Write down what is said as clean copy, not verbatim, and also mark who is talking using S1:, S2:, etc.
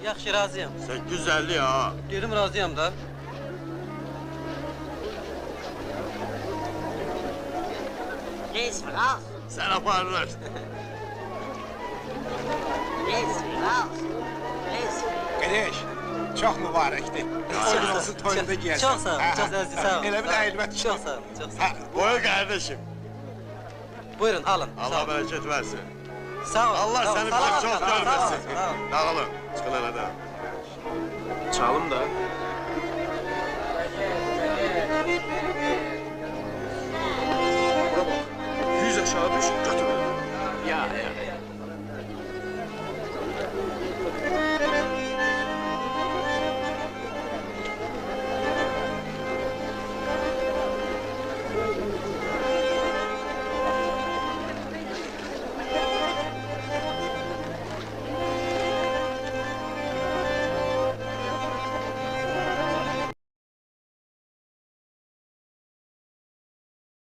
S1: Yaxşı, razıyam.
S2: 850 ha.
S1: Dedim razıyam da.
S3: Reis raus.
S2: Sen aparlar.
S3: Reis raus. Reis.
S4: Kardeş, çok mübarekti. Toyun olsun, toyunda gelsin.
S1: Çok sağ ol, çok sağ ol.
S4: Elə bir əyilmət
S1: Çok sağ ol, çok sağ ol.
S2: Buyur kardeşim.
S1: Buyurun, alın.
S2: Allah bereket versin.
S1: Sağ ol.
S2: Allah
S1: sağ ol,
S2: seni
S1: sağ ol,
S2: çok
S1: sağ ol,
S2: görmesin.
S1: sağ ol.
S2: Dağılın. Çıkın aradan.
S5: Çalım da. Bura bak. 100 aşağı düş, götür.
S2: Ya.